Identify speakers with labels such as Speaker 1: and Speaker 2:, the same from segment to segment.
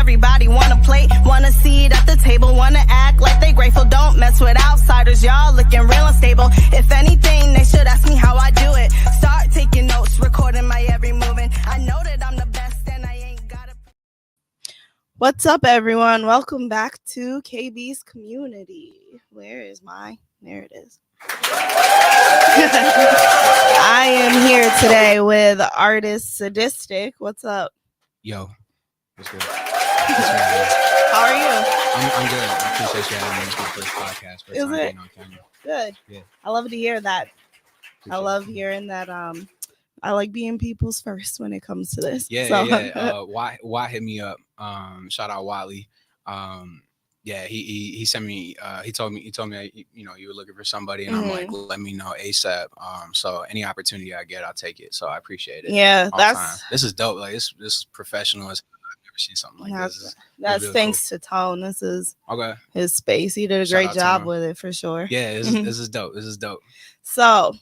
Speaker 1: everybody want a plate, want a seat at the table, want to act like they grateful. Don't mess with outsiders, y'all looking real unstable. If anything, they should ask me how I do it. Start taking notes, recording my every movement. I know that I'm the best and I ain't gotta.
Speaker 2: What's up, everyone? Welcome back to KBs Kommunity. There it is. I am here today with artist Sadistic. What's up?
Speaker 3: Yo, what's good?
Speaker 2: How are you?
Speaker 3: I'm good. I appreciate you having me. It's my first podcast. First time being on camera.
Speaker 2: Good.
Speaker 3: Yeah.
Speaker 2: I love to hear that.
Speaker 3: Appreciate
Speaker 2: I love
Speaker 3: it.
Speaker 2: hearing that. I like being people's first when it comes to this.
Speaker 3: Yeah. Watt hit me up. Shout out Watley. He sent me. He told me you were looking for somebody, and I'm like, let me know ASAP. So any opportunity I get, I'll take it. So I appreciate it.
Speaker 2: Yeah,
Speaker 3: this is dope. Like this is professional as I've never seen something like this.
Speaker 2: That's
Speaker 3: really
Speaker 2: thanks to Tone. This is his space. He did a
Speaker 3: Shout
Speaker 2: great
Speaker 3: out
Speaker 2: job
Speaker 3: Tone.
Speaker 2: with it for sure.
Speaker 3: Yeah, this is dope. This is dope.
Speaker 2: So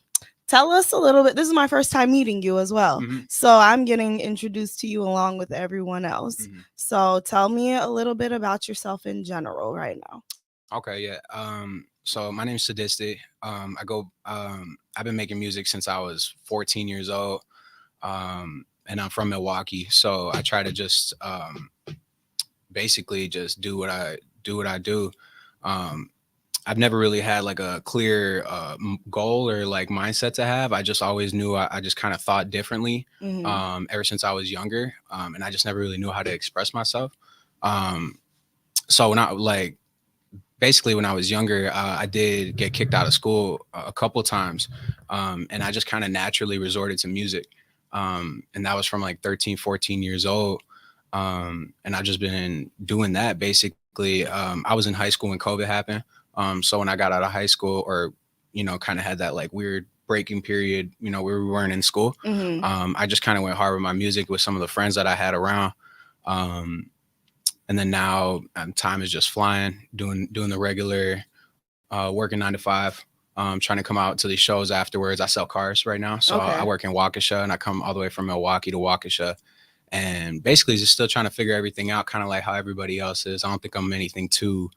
Speaker 2: tell us a little bit. This is my first time meeting you as well. So I'm getting introduced to you along with everyone else. So tell me a little bit about yourself in general right now.
Speaker 3: Okay, yeah. So my name's Sadistic. I've been making music since I was 14 years old. And I'm from Milwaukee. So I try to just basically just do what I do. I've never really had like a clear goal or like mindset to have. I just always knew I just kind of thought differently ever since I was younger. And I just never really knew how to express myself. So when I when I was younger, I did get kicked out of school a couple times. And I just kind of naturally resorted to music. And that was from like 13, 14 years old. And I've just been doing that basically. I was in high school when COVID happened. So when I got out of high school or, kind of had that like weird breaking period, where we weren't in school, I just kind of went hard with my music with some of the friends that I had around. And then now time is just flying, doing the regular, working 9 to 5, trying to come out to these shows afterwards. I sell cars right now. So I work in Waukesha and I come all the way from Milwaukee to Waukesha. And basically just still trying to figure everything out, kind of like how everybody else is. I don't think I'm anything too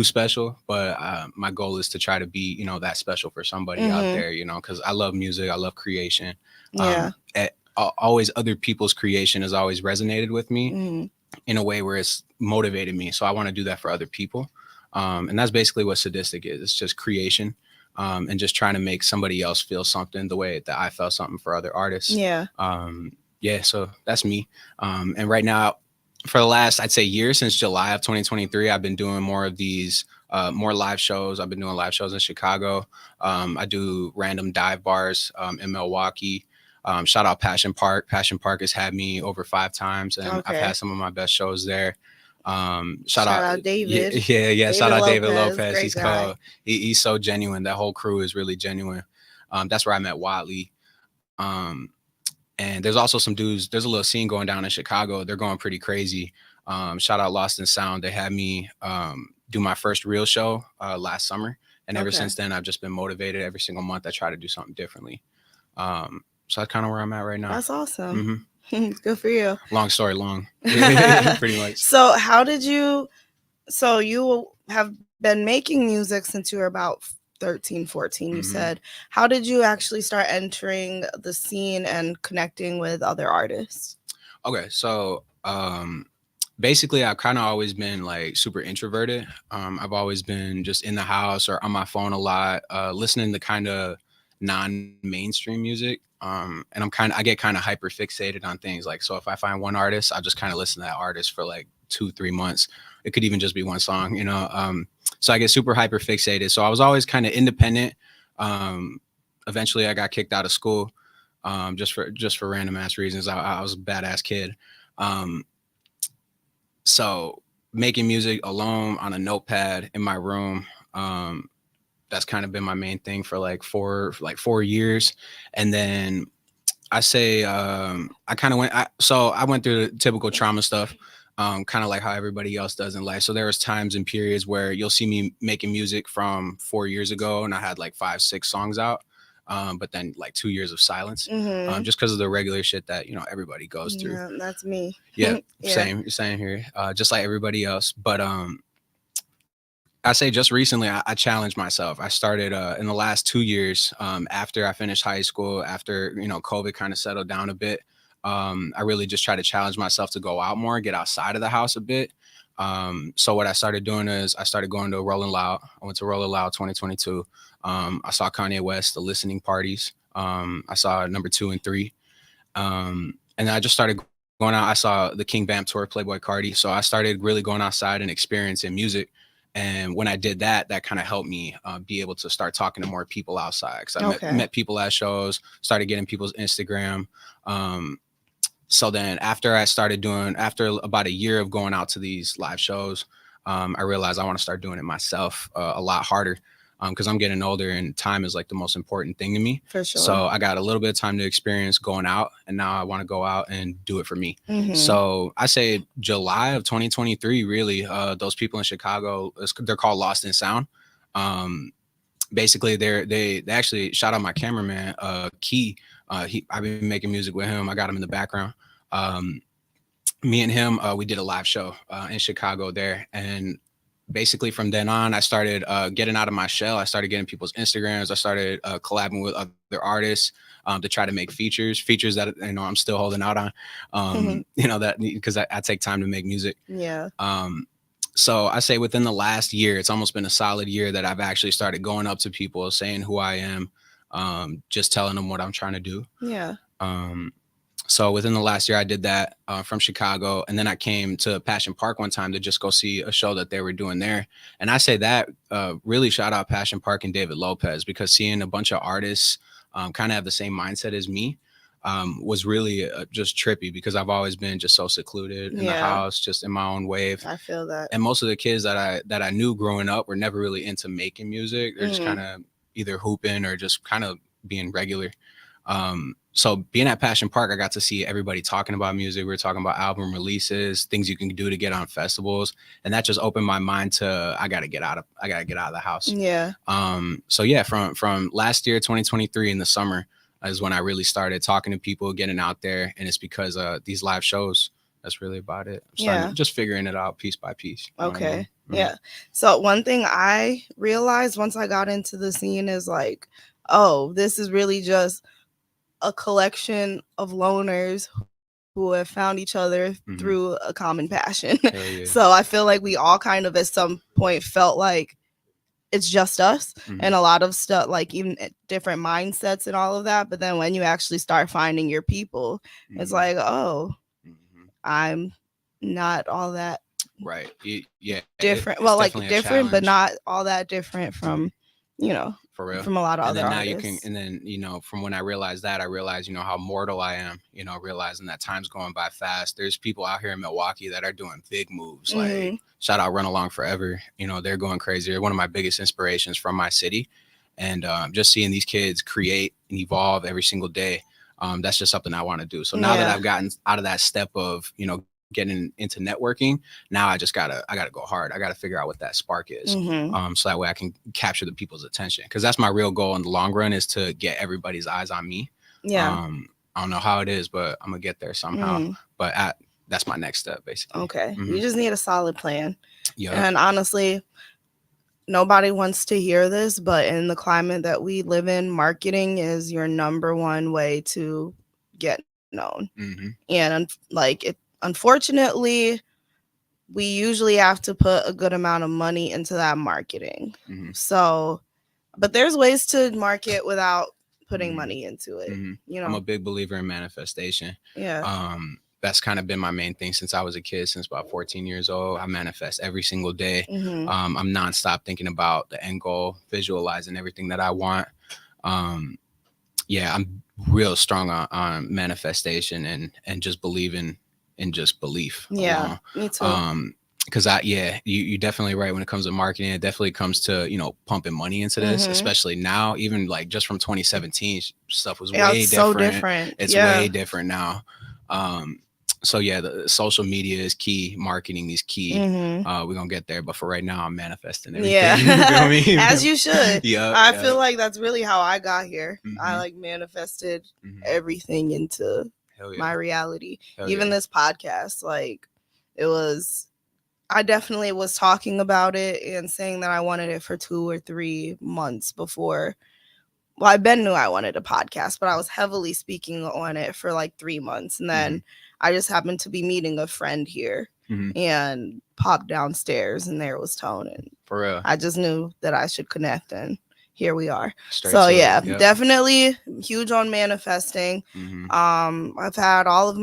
Speaker 3: special, but my goal is to try to be, that special for somebody out there, because I love music. I love creation. Always other people's creation has always resonated with me in a way where it's motivated me. So I want to do that for other people. And that's basically what Sadistic is. It's just creation and just trying to make somebody else feel something the way that I felt something for other artists. So that's me. And right now, for the last, I'd say year, since July of 2023, I've been doing more of these, more live shows. I've been doing live shows in Chicago. I do random dive bars in Milwaukee. Shout out Passion Park. Passion Park has had me over 5 times, and I've had some of my best shows there. Shout out David. Yeah. Shout out David Lopez. He's cool. He's so genuine. That whole crew is really genuine. That's where I met Watley. And there's also some dudes, there's a little scene going down in Chicago. They're going pretty crazy. Shout out Lost in Sound. They had me do my first real show last summer. And ever since then, I've just been motivated. Every single month, I try to do something differently. So that's kind of where I'm at right now.
Speaker 2: That's awesome. Good for you.
Speaker 3: Long story long, pretty much.
Speaker 2: So you have been making music since you were about 13, 14, you said. How did you actually start entering the scene and connecting with other artists? Okay,
Speaker 3: so basically I've kind of always been like super introverted. I've always been just in the house or on my phone a lot, listening to kind of non-mainstream music. And I get kind of hyper fixated on things. Like, so if I find one artist, I'll just kind of listen to that artist for like 2-3 months. It could even just be one song, so I get super hyper fixated. So I was always kind of independent. Eventually I got kicked out of school, just for random ass reasons. I was a badass kid. So making music alone on a notepad in my room, that's kind of been my main thing for like 4 years. And then I say, I went through the typical trauma stuff, kind of like how everybody else does in life. So there was times and periods where you'll see me making music from 4 years ago and I had like 5-6 songs out. But then like 2 years of silence, just because of the regular shit that, everybody goes through.
Speaker 2: Yeah, that's me.
Speaker 3: Yeah, same here. Just like everybody else. But I say just recently, I challenged myself. I started in the last 2 years, after I finished high school, after, COVID kind of settled down a bit. I really just tried to challenge myself to go out more, get outside of the house a bit. So what I started doing is I started going to Rolling Loud. I went to Rolling Loud 2022. I saw Kanye West, the listening parties. I saw number 2 and 3. And then I just started going out. I saw the King Bam tour, Playboy Cardi. So I started really going outside and experiencing music. And when I did that, that kind of helped me be able to start talking to more people outside. Because I met people at shows, started getting people's Instagram. So then after about a year of going out to these live shows, I realized I want to start doing it myself a lot harder. Because I'm getting older and time is like the most important thing to me.
Speaker 2: For sure.
Speaker 3: So I got a little bit of time to experience going out, and now I want to go out and do it for me. So I say July of 2023, really, those people in Chicago, they're called Lost in Sound. Basically, they actually shout out my cameraman, Key. I've been making music with him. I got him in the background. Me and him, we did a live show in Chicago there, and basically from then on, I started getting out of my shell. I started getting people's Instagrams. I started collabing with other artists to try to make features that, I'm still holding out on, that because I take time to make music.
Speaker 2: Yeah.
Speaker 3: So I say within the last year, it's almost been a solid year that I've actually started going up to people, saying who I am, just telling them what I'm trying to do.
Speaker 2: Yeah.
Speaker 3: So within the last year, I did that from Chicago. And then I came to Passion Park one time to just go see a show that they were doing there. And I say that really shout out Passion Park and David Lopez, because seeing a bunch of artists kind of have the same mindset as me was really just trippy, because I've always been just so secluded in the house, just in my own wave.
Speaker 2: I feel that.
Speaker 3: And most of the kids that I knew growing up were never really into making music. They're just kind of either hooping or just kind of being regular. So being at Passion Park, I got to see everybody talking about music. We were talking about album releases, things you can do to get on festivals. And that just opened my mind to, I got to get out of the house.
Speaker 2: Yeah.
Speaker 3: So yeah, from last year, 2023 in the summer is when I really started talking to people, getting out there. And it's because these live shows, that's really about it. Just figuring it out piece by piece.
Speaker 2: Okay. Yeah. So one thing I realized once I got into the scene is like, oh, this is really just a collection of loners who have found each other through a common passion. So I feel like we all kind of at some point felt like it's just us, and a lot of stuff, like even different mindsets and all of that. But then when you actually start finding your people, it's like, oh, I'm not all that
Speaker 3: right. Yeah.
Speaker 2: Different. Well, like different, but not all that different from,
Speaker 3: for real,
Speaker 2: from a lot of
Speaker 3: and
Speaker 2: other
Speaker 3: then now
Speaker 2: artists.
Speaker 3: you can, and then from when I realized that, I realized how mortal I am, realizing that time's going by fast. There's people out here in Milwaukee that are doing big moves, like shout out Run Along Forever. They're going crazy. They're one of my biggest inspirations from my city, and just seeing these kids create and evolve every single day, that's just something I want to do. So now that I've gotten out of that step of getting into networking, now I gotta go hard. I gotta figure out what that spark is, so that way I can capture the people's attention, because that's my real goal in the long run, is to get everybody's eyes on me. I don't know how it is, but I'm gonna get there somehow. But that's my next step, basically.
Speaker 2: Okay. You just need a solid plan.
Speaker 3: Yeah.
Speaker 2: And honestly, nobody wants to hear this, but in the climate that we live in, marketing is your number one way to get known. And unfortunately, we usually have to put a good amount of money into that marketing. So, but there's ways to market without putting money into it.
Speaker 3: I'm a big believer in manifestation.
Speaker 2: Yeah.
Speaker 3: That's kind of been my main thing since I was a kid, since about 14 years old. I manifest every single day. I'm nonstop thinking about the end goal, visualizing everything that I want. I'm real strong on manifestation and just believing in just belief.
Speaker 2: Yeah, me too.
Speaker 3: Because you're definitely right when it comes to marketing. It definitely comes to pumping money into this, especially now. Even like just from 2017, stuff was way different.
Speaker 2: So different.
Speaker 3: It's way different now. So yeah, the social media is key, marketing is key. We're gonna get there, but for right now, I'm manifesting everything.
Speaker 2: Yeah,
Speaker 3: you feel me?
Speaker 2: As you should. I
Speaker 3: Yeah.
Speaker 2: feel like that's really how I got here. I like manifested everything into my reality. Even this podcast, like it was. I definitely was talking about it and saying that I wanted it for 2 or 3 months before. Well, I knew I wanted a podcast, but I was heavily speaking on it for like 3 months. And then I just happened to be meeting a friend here and popped downstairs, and there was Tone. And
Speaker 3: for real,
Speaker 2: I just knew that I should connect, and here we are.
Speaker 3: So
Speaker 2: yeah, definitely huge on manifesting. I've had all of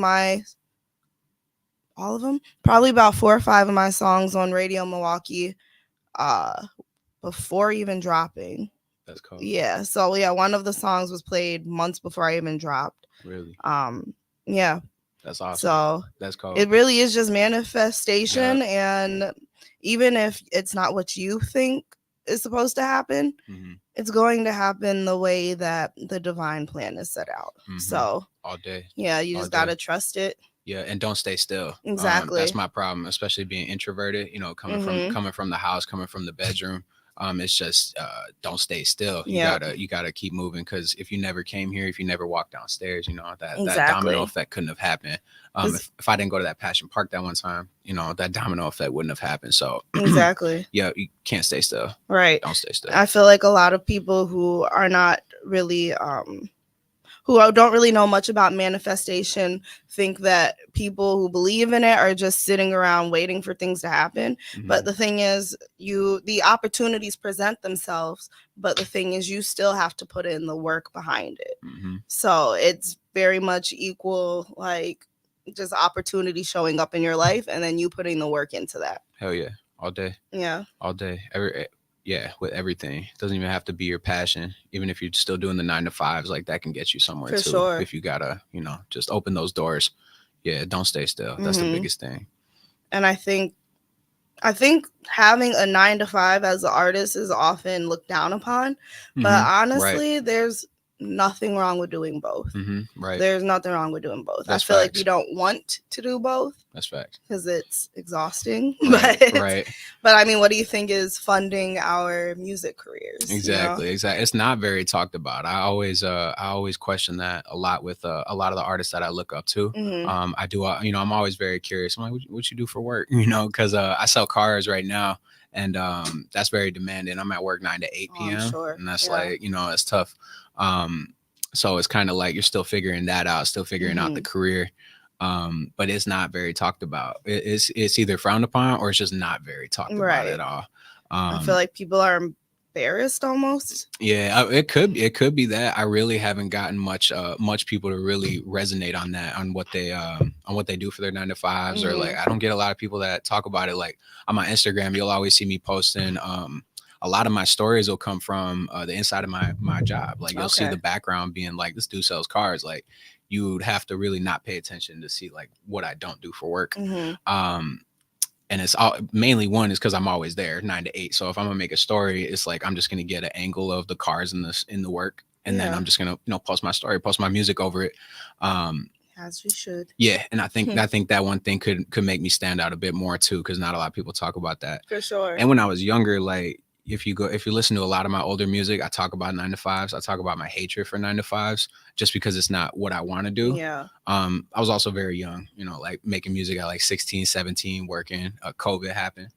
Speaker 2: them, probably about 4 or 5 of my songs on Radio Milwaukee before even dropping.
Speaker 3: That's cool.
Speaker 2: Yeah. So yeah, one of the songs was played months before I even dropped.
Speaker 3: Really?
Speaker 2: Yeah.
Speaker 3: That's awesome.
Speaker 2: So
Speaker 3: that's cool.
Speaker 2: It really is just manifestation, and even if it's not what you think is supposed to happen, it's going to happen the way that the divine plan is set out. So
Speaker 3: all day.
Speaker 2: Yeah, you just gotta trust it.
Speaker 3: Yeah, and don't stay still.
Speaker 2: Exactly.
Speaker 3: That's my problem, especially being introverted. You know, coming from the house, coming from the bedroom. It's just don't stay still. You gotta keep moving, because if you never came here, if you never walked downstairs, you know that domino effect couldn't have happened. If I didn't go to that Passion Park that one time, you know that domino effect wouldn't have happened. So
Speaker 2: exactly.
Speaker 3: Yeah, you can't stay still.
Speaker 2: Right.
Speaker 3: Don't stay still.
Speaker 2: I feel like a lot of people who are not really who don't really know much about manifestation think that people who believe in it are just sitting around waiting for things to happen. But the thing is, the opportunities present themselves, but the thing is you still have to put in the work behind it. So it's very much equal, like just opportunity showing up in your life and then you putting the work into that.
Speaker 3: Hell yeah. All day.
Speaker 2: Yeah.
Speaker 3: All day. Yeah, with everything. It doesn't even have to be your passion. Even if you're still doing the 9-to-5s, like that can get you somewhere
Speaker 2: for
Speaker 3: too.
Speaker 2: Sure.
Speaker 3: If you gotta, just open those doors. Yeah, don't stay still. That's the biggest thing.
Speaker 2: And I think having a 9-to-5 as an artist is often looked down upon. But honestly, there's nothing wrong with doing both.
Speaker 3: Right.
Speaker 2: There's nothing wrong with doing both.
Speaker 3: That's
Speaker 2: I feel
Speaker 3: facts.
Speaker 2: like we don't want to do both.
Speaker 3: That's fact.
Speaker 2: Because it's exhausting.
Speaker 3: Right.
Speaker 2: But I mean, what do you think is funding our music careers?
Speaker 3: Exactly. It's not very talked about. I always question that a lot with a lot of the artists that I look up to. I do. I'm always very curious. I'm like, what you do for work? Because I sell cars right now, and that's very demanding. I'm at work 9 to 8 p.m.
Speaker 2: Sure.
Speaker 3: And that's like, it's tough. So it's kind of like you're still figuring that out, still figuring out the career. But it's not very talked about. It's either frowned upon or it's just not very talked about at all.
Speaker 2: I feel like people are embarrassed almost.
Speaker 3: Yeah, it could be that. I really haven't gotten much people to really resonate on that, on what they do for their 9-to-5s, or like I don't get a lot of people that talk about it. Like on my Instagram, you'll always see me posting. A lot of my stories will come from the inside of my job. Like you'll see the background being like, this dude sells cars. Like you would have to really not pay attention to see like what I don't do for work. And it's mainly one is because I'm always there 9 to 8. So if I'm gonna make a story, it's like I'm just gonna get an angle of the cars in the work, and then I'm just gonna post my story, post my music over it.
Speaker 2: As you should.
Speaker 3: Yeah, and I think that one thing could make me stand out a bit more too, because not a lot of people talk about that.
Speaker 2: For sure.
Speaker 3: And when I was younger, like if you listen to a lot of my older music, I talk about 9-to-5s. I talk about my hatred for 9-to-5s just because it's not what I want to do.
Speaker 2: Yeah.
Speaker 3: I was also very young, like making music at like 16, 17, working. COVID happened.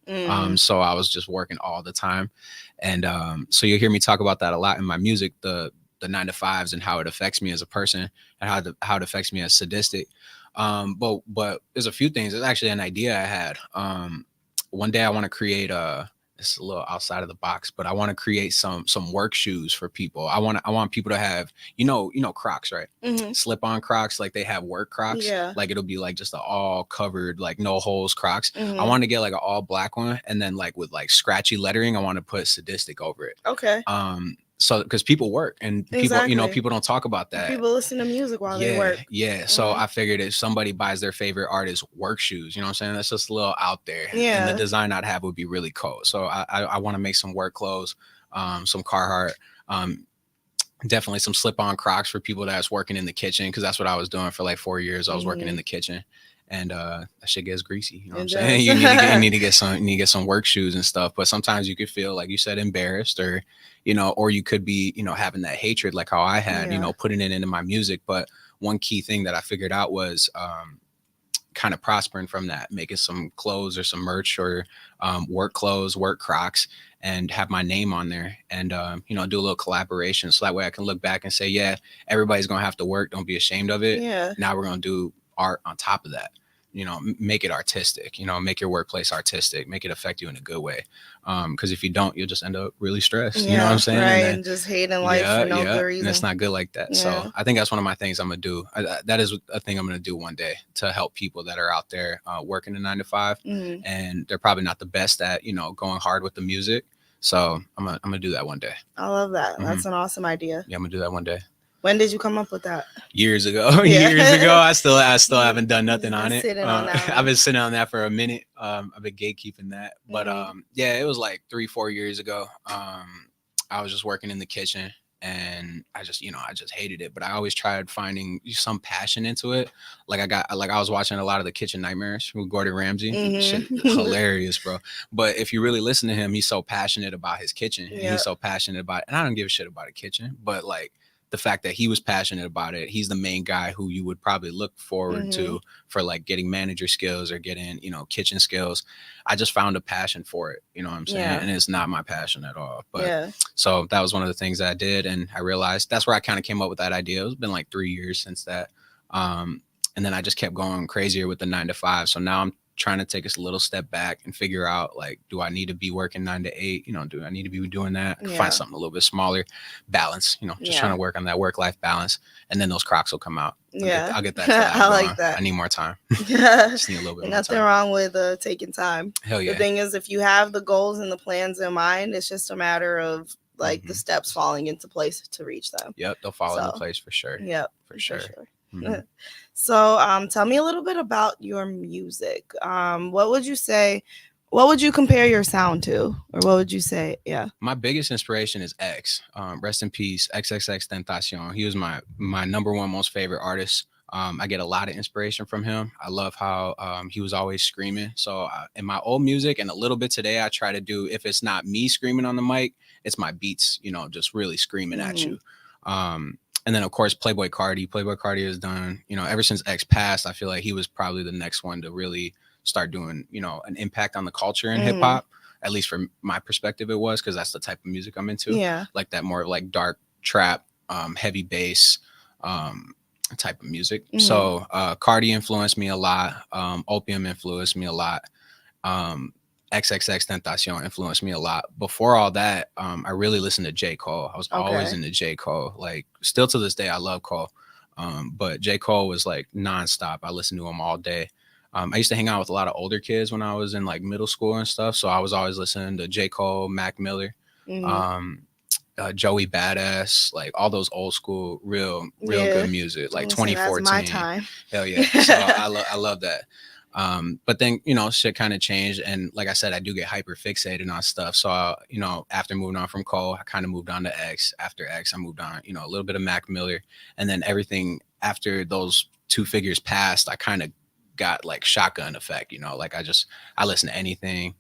Speaker 3: So I was just working all the time. And so you'll hear me talk about that a lot in my music, the 9-to-5s and how it affects me as a person and how it affects me as Sadistic. But there's a few things. There's actually an idea I had. One day I want to create it's a little outside of the box, but I want to create some work shoes for people. I want people to have, Crocs, right? Slip-on Crocs, like they have work Crocs.
Speaker 2: Yeah. Like
Speaker 3: it'll be like just an all covered, like no holes Crocs. I want to get like an all black one, and then like with like scratchy lettering, I want to put Sadistic over it.
Speaker 2: Okay.
Speaker 3: So because people work and people, people don't talk about that.
Speaker 2: People listen to music while they work.
Speaker 3: Yeah. So I figured if somebody buys their favorite artist work shoes, you know what I'm saying? That's just a little out there.
Speaker 2: Yeah.
Speaker 3: And the design I'd have would be really cool. So I want to make some work clothes, some Carhartt, definitely some slip-on Crocs for people that's working in the kitchen, because that's what I was doing for like 4 years. I was working in the kitchen. and that shit gets greasy. You know what I'm saying? You need to get some work shoes and stuff. But sometimes you could feel, like you said, embarrassed, or or you could be having that hatred like how I had, putting it into my music. But one key thing that I figured out was kind of prospering from that, making some clothes or some merch, or work clothes, work Crocs, and have my name on there, and do a little collaboration, so that way I can look back and say, yeah, everybody's gonna have to work, don't be ashamed of it. Now we're gonna do art on top of that, make it artistic, make your workplace artistic, make it affect you in a good way, because if you don't, you'll just end up really stressed. You know what I'm saying?
Speaker 2: Right, and just hating life for no good reason.
Speaker 3: And it's not good like that. So I think that's one of my things I'm gonna do. That is a thing I'm gonna do one day, to help people that are out there working a 9 to 5, and they're probably not the best at going hard with the music. So I'm gonna do that one day.
Speaker 2: I love that. That's an awesome idea.
Speaker 3: Yeah, I'm gonna do that one day.
Speaker 2: When did you come up with that?
Speaker 3: Years ago. Years ago. I still haven't done nothing on it. I've been sitting on that for a minute. I've been gatekeeping that. But it was like 3-4 years ago. I was just working in the kitchen, and I just hated it. But I always tried finding some passion into it. I was watching a lot of the Kitchen Nightmares with Gordon Ramsay. Shit, hilarious, bro. But if you really listen to him, he's so passionate about his kitchen. And he's so passionate about it. And I don't give a shit about a kitchen, but like, the fact that he was passionate about it, he's the main guy who you would probably look forward to for like getting manager skills or getting, kitchen skills. I just found a passion for it, you know what I'm saying? And it's not my passion at all. But so that was one of the things that I did. And I realized that's where I kind of came up with that idea. It's been like 3 years since that. And then I just kept going crazier with the 9 to 5. So now I'm trying to take us a little step back and figure out, like, do I need to be working 9 to 8? Do I need to be doing that? Find something a little bit smaller, balance, just trying to work on that work-life balance. And then those Crocs will come out. I'll get that.
Speaker 2: I like that.
Speaker 3: I need more time. Just need a little bit more
Speaker 2: Nothing
Speaker 3: time.
Speaker 2: wrong with taking time.
Speaker 3: Hell yeah.
Speaker 2: The thing is, if you have the goals and the plans in mind, it's just a matter of like the steps falling into place to reach them.
Speaker 3: Yep, they'll fall into place for sure.
Speaker 2: Yep,
Speaker 3: for sure.
Speaker 2: So tell me a little bit about your music. What would you compare your sound to, or what would you say?
Speaker 3: My biggest inspiration is X. Rest in peace, XXXTentacion. He was my number one most favorite artist. I get a lot of inspiration from him. I love how he was always screaming. So in my old music and a little bit today, I try to do, if it's not me screaming on the mic, it's my beats, just really screaming at you. And then, of course, Playboi Carti has done, ever since X passed, I feel like he was probably the next one to really start doing, an impact on the culture in hip hop. At least from my perspective, it was, because that's the type of music I'm into. Like that more like dark trap, heavy bass type of music. So Carti influenced me a lot. Opium influenced me a lot. XXXTentacion influenced me a lot. Before all that, I really listened to J. Cole. I was always into J. Cole. Like, still to this day, I love Cole. But J. Cole was like nonstop. I listened to him all day. I used to hang out with a lot of older kids when I was in like middle school and stuff. So I was always listening to J. Cole, Mac Miller, Joey Badass, like all those old school, real good music, like 2014.
Speaker 2: That's my time.
Speaker 3: Hell yeah. So I love that. But then, shit kind of changed. And like I said, I do get hyper fixated on stuff. So, after moving on from Cole, I kind of moved on to X. After X, I moved on, a little bit of Mac Miller. And then everything after those two figures passed, I kind of got like shotgun effect, like I listen to anything,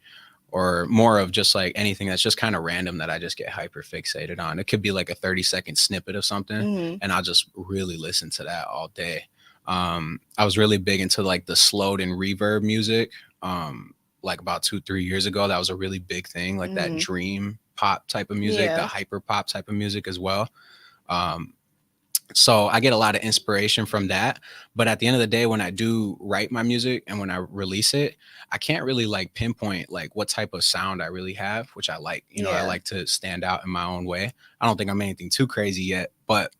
Speaker 3: or more of just like anything that's just kind of random that I just get hyper fixated on. It could be like a 30-second snippet of something, and I'll just really listen to that all day. I was really big into like the slowed and reverb music. Like about 2-3 years ago, that was a really big thing, like that dream pop type of music, the hyper pop type of music as well. So I get a lot of inspiration from that. But at the end of the day, when I do write my music and when I release it, I can't really like pinpoint like what type of sound I really have, which I like. I like to stand out in my own way. I don't think I'm anything too crazy yet, but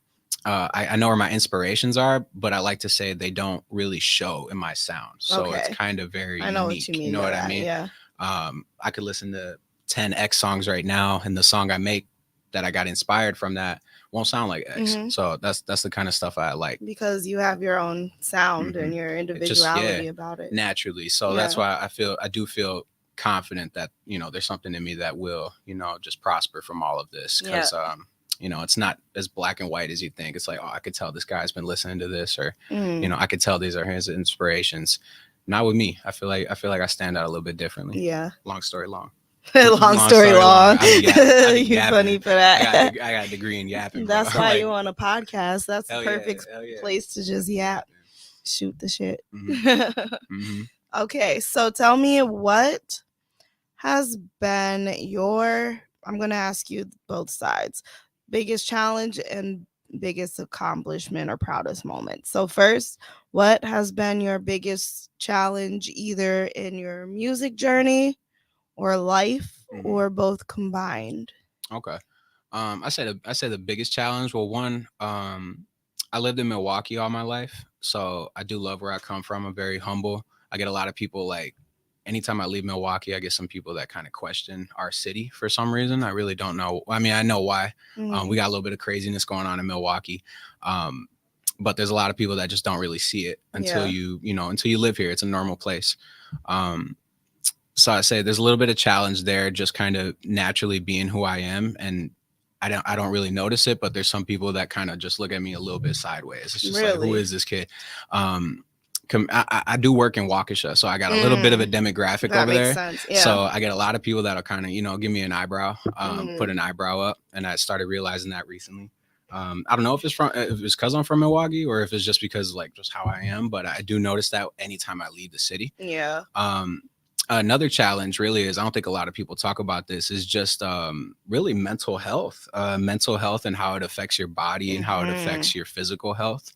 Speaker 3: I know where my inspirations are, but I like to say they don't really show in my sound. So it's kind of very
Speaker 2: I know
Speaker 3: unique.
Speaker 2: What you mean.
Speaker 3: You know what I mean?
Speaker 2: Yeah.
Speaker 3: I could listen to 10 X songs right now, and the song I make that I got inspired from that won't sound like X. So that's the kind of stuff I like.
Speaker 2: Because you have your own sound and your individuality about it.
Speaker 3: Naturally. So that's why I do feel confident that, there's something in me that will, just prosper from all of this. Because you know, it's not as black and white as you think. It's like, oh, I could tell this guy's been listening to this, or you know, I could tell these are his inspirations. Not with me. I feel like I stand out a little bit differently.
Speaker 2: Yeah.
Speaker 3: Long story long.
Speaker 2: long story long.
Speaker 3: You
Speaker 2: funny for that.
Speaker 3: I got a degree in yapping.
Speaker 2: That's
Speaker 3: bro.
Speaker 2: why
Speaker 3: Like,
Speaker 2: you on a podcast. That's the perfect place to just yap, shoot the shit. Okay, so tell me, what has been your, I'm going to ask you both sides, biggest challenge and biggest accomplishment or proudest moment. So first, what has been your biggest challenge, either in your music journey or life, or both combined?
Speaker 3: Okay. I say the biggest challenge. Well, one, I lived in Milwaukee all my life, so I do love where I come from. I'm very humble. I get a lot of people, like, anytime I leave Milwaukee, I get some people that kind of question our city for some reason. I really don't know. I mean, I know why. We got a little bit of craziness going on in Milwaukee. But there's a lot of people that just don't really see it until until you live here. It's a normal place. So I say there's a little bit of challenge there, just kind of naturally being who I am. And I don't really notice it, but there's some people that kind of just look at me a little bit sideways. It's just like, who is this kid? I do work in Waukesha, so I got a little bit of a demographic over there. Sense. Yeah. So I get a lot of people that'll kind of, give me an eyebrow, put an eyebrow up. And I started realizing that recently. I don't know if it's because I'm from Milwaukee, or if it's just because, like, just how I am, but I do notice that anytime I leave the city. Yeah. Another challenge really is, I don't think a lot of people talk about this, is just really mental health and how it affects your body and how it affects your physical health.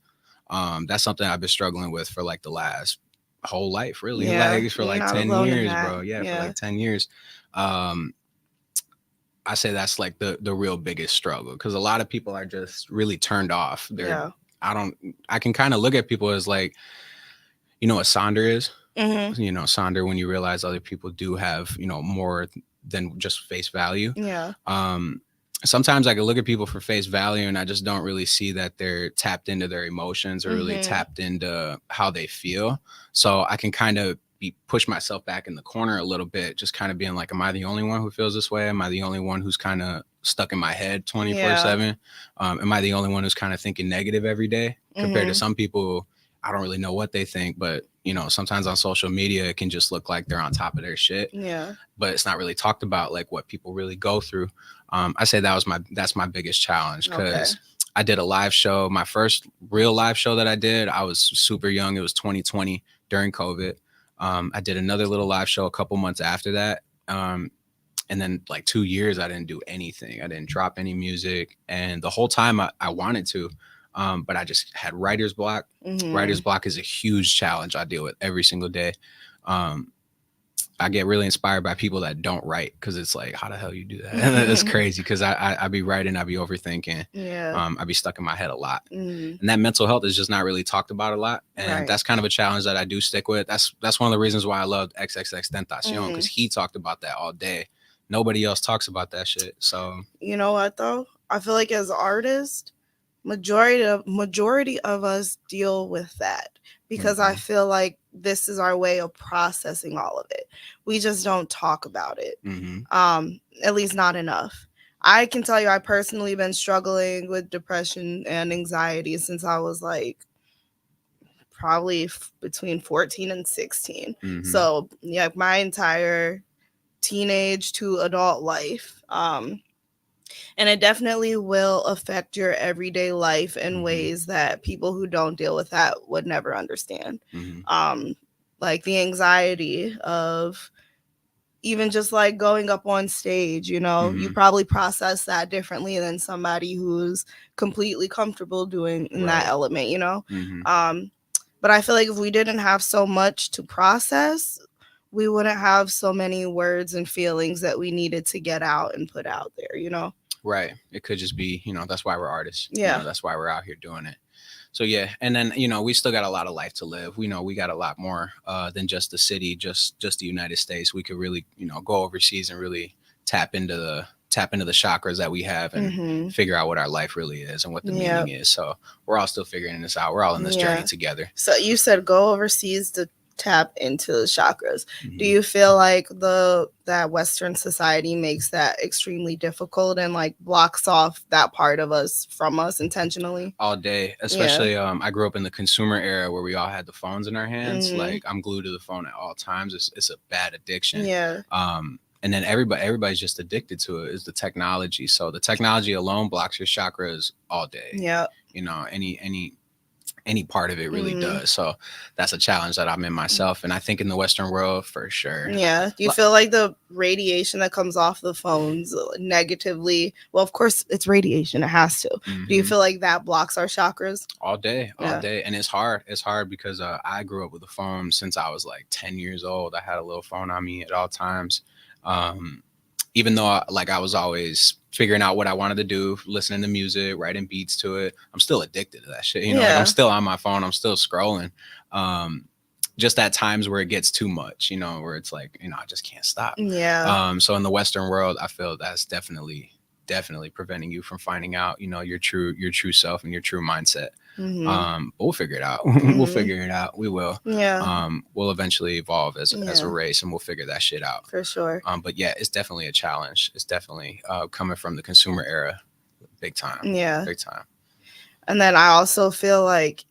Speaker 3: That's something I've been struggling with for like the last whole life, really. Like for like 10 years, bro. Yeah, for like 10 years. I say that's like the real biggest struggle, because a lot of people are just really turned off. I can kind of look at people as like, you know what Sonder is? You know, Sonder, when you realize other people do have, more than just face value. Yeah. Sometimes I can look at people for face value and I just don't really see that they're tapped into their emotions or really tapped into how they feel. So I can kind of push myself back in the corner a little bit, just kind of being like, am I the only one who feels this way? Am I the only one who's kind of stuck in my head 24/7? Am I the only one who's kind of thinking negative every day? Compared to some people, I don't really know what they think, but sometimes on social media, it can just look like they're on top of their shit. Yeah. But it's not really talked about, like, what people really go through. I say that's my biggest challenge, because I did a live show. My first real live show that I did, I was super young. It was 2020 during COVID. I did another little live show a couple months after that. And then like 2 years, I didn't do anything. I didn't drop any music. And the whole time I wanted to. But I just had writer's block. Writer's block is a huge challenge I deal with every single day. I get really inspired by people that don't write, because it's like, how the hell you do that? It's crazy, because I be writing, I be overthinking. Yeah. I be stuck in my head a lot. And that mental health is just not really talked about a lot. And that's kind of a challenge that I do stick with. That's one of the reasons why I loved XXXTentacion, because he talked about that all day. Nobody else talks about that shit. So, you know what though? I feel like as artists, majority of us deal with that, because I feel like this is our way of processing all of it. We just don't talk about it. At least not enough. I can tell you, I personally been struggling with depression and anxiety since I was like probably between 14 and 16. So yeah, my entire teenage to adult life. And it definitely will affect your everyday life in ways that people who don't deal with that would never understand. Like the anxiety of even just like going up on stage, you probably process that differently than somebody who's completely comfortable doing in that element, But I feel like if we didn't have so much to process, we wouldn't have so many words and feelings that we needed to get out and put out there, Right. It could just be, that's why we're artists. Yeah. That's why we're out here doing it. So, yeah. And then, we still got a lot of life to live. We know we got a lot more than just the city, just the United States. We could really, go overseas and really tap into the chakras that we have and figure out what our life really is and what the meaning is. So we're all still figuring this out. We're all in this journey together. So you said go overseas to
Speaker 2: tap into the chakras. Do you feel like that Western society makes that extremely difficult and like blocks off that part of us from us intentionally?
Speaker 3: All day, especially I grew up in the consumer era where we all had the phones in our hands. Like I'm glued to the phone at all times. It's a bad addiction. And then everybody's just addicted to it. Is the technology. So the technology alone blocks your chakras all day. You know, any part of it really does. So that's a challenge that I'm in myself. And I think in the Western world, for sure.
Speaker 2: Do you feel like the radiation that comes off the phones negatively? Well, of course, it's radiation. It has to. Do you feel like that blocks our chakras?
Speaker 3: All day. And it's hard. It's hard because I grew up with a phone since I was like 10 years old. I had a little phone on me at all times. Even though I was always figuring out what I wanted to do, listening to music, writing beats to it, I'm still addicted to that shit. You know, like I'm still on my phone. I'm still scrolling. Just at times where it gets too much, you know, where it's like, you know, I just can't stop. So in the Western world, I feel that's definitely preventing you from finding out, you know, your true self and your true mindset. But we'll figure it out. We'll figure it out. We will. We'll eventually evolve as a race, and we'll figure that shit out
Speaker 2: for sure.
Speaker 3: But yeah, it's definitely a challenge. It's definitely coming from the consumer era, big time. Big time.
Speaker 2: And then I also feel like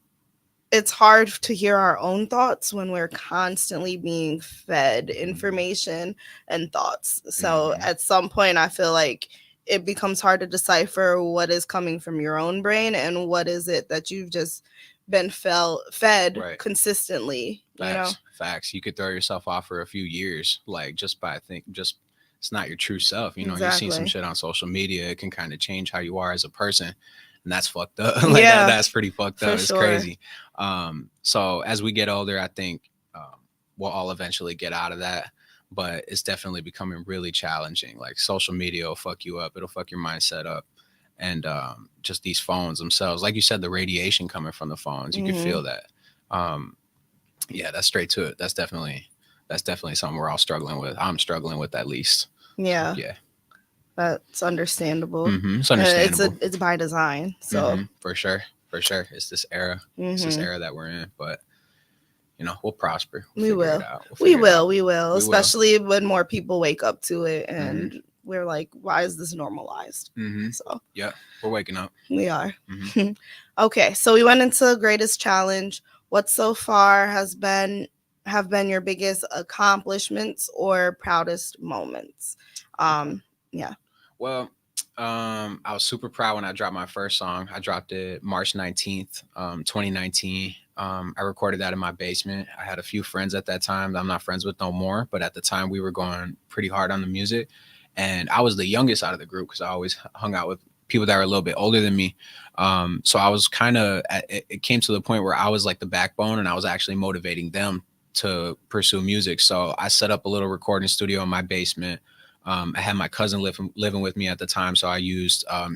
Speaker 2: it's hard to hear our own thoughts when we're constantly being fed information and thoughts. So at some point, I feel like it becomes hard to decipher what is coming from your own brain and what is it that you've just been fed consistently.
Speaker 3: Facts. You could throw yourself off for a few years, like just it's not your true self. You know, you see some shit on social media, it can kind of change how you are as a person, and that's fucked up. That's pretty fucked up. It's crazy. So as we get older, I think we'll all eventually get out of that. But it's definitely becoming really challenging. Like social media will fuck you up. It'll fuck your mindset up. And just these phones themselves, like you said, the radiation coming from the phones, you can feel that. That's straight to it. That's definitely something we're all struggling with. I'm struggling with at least.
Speaker 2: That's understandable.
Speaker 3: It's understandable.
Speaker 2: It's by design. So
Speaker 3: for sure. It's this era. It's this era that we're in. But you know, we'll prosper. We will.
Speaker 2: We will. Especially when more people wake up to it and we're like, why is this normalized? So
Speaker 3: we're waking up.
Speaker 2: We are. Okay, so we went into greatest challenge. What so far have been your biggest accomplishments or proudest moments?
Speaker 3: Well, I was super proud when I dropped my first song. I dropped it March 19th, 2019. I recorded that in my basement. I had a few friends at that time that I'm not friends with no more, but at the time we were going pretty hard on the music. And I was the youngest out of the group because I always hung out with people that were a little bit older than me. So I was it came to the point where I was like the backbone and I was actually motivating them to pursue music. So I set up a little recording studio in my basement. I had my cousin living with me at the time. So I used my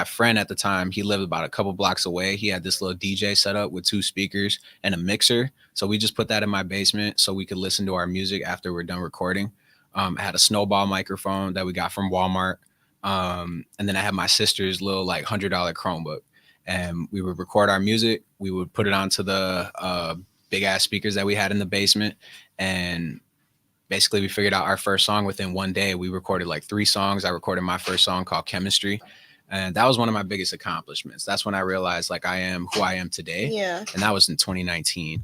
Speaker 3: friend at the time, he lived about a couple blocks away. He had this little DJ set up with 2 speakers and a mixer. So we just put that in my basement so we could listen to our music after we're done recording. I had a snowball microphone that we got from Walmart. And then I had my sister's little like $100 Chromebook. And we would record our music. We would put it onto the big ass speakers that we had in the basement. And basically we figured out our first song within one day. We recorded like 3 songs. I recorded my first song called Chemistry. And that was one of my biggest accomplishments. That's when I realized like I am who I am today. And that was in 2019.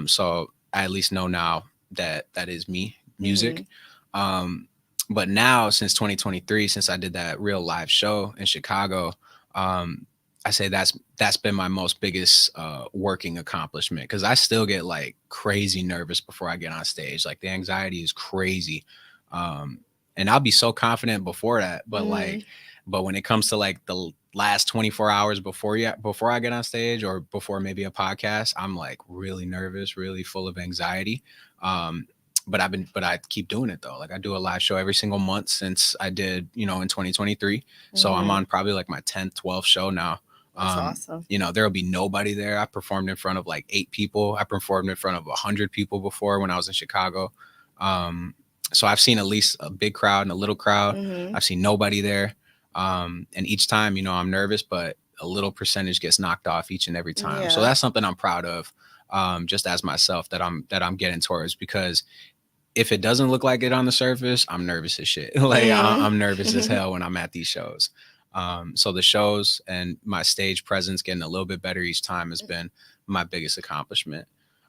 Speaker 3: So I at least know now that is me, music. But now since 2023, since I did that real live show in Chicago, I say that's been my most biggest working accomplishment, because I still get like crazy nervous before I get on stage. Like the anxiety is crazy. And I'll be so confident before that, but when it comes to like the last 24 hours before I get on stage or before maybe a podcast, I'm like really nervous, really full of anxiety. But I keep doing it though. Like I do a live show every single month since I did, in 2023. So I'm on probably like my 10th, 12th show now.
Speaker 2: That's awesome.
Speaker 3: There'll be nobody there. I performed in front of like 8 people. I performed in front of 100 people before when I was in Chicago. So I've seen at least a big crowd and a little crowd. I've seen nobody there. And each time, I'm nervous, but a little percentage gets knocked off each and every time. So that's something I'm proud of. just as myself that I'm getting towards, because if it doesn't look like it on the surface, I'm nervous as shit. I'm nervous as hell when I'm at these shows. So the shows and my stage presence getting a little bit better each time has been my biggest accomplishment.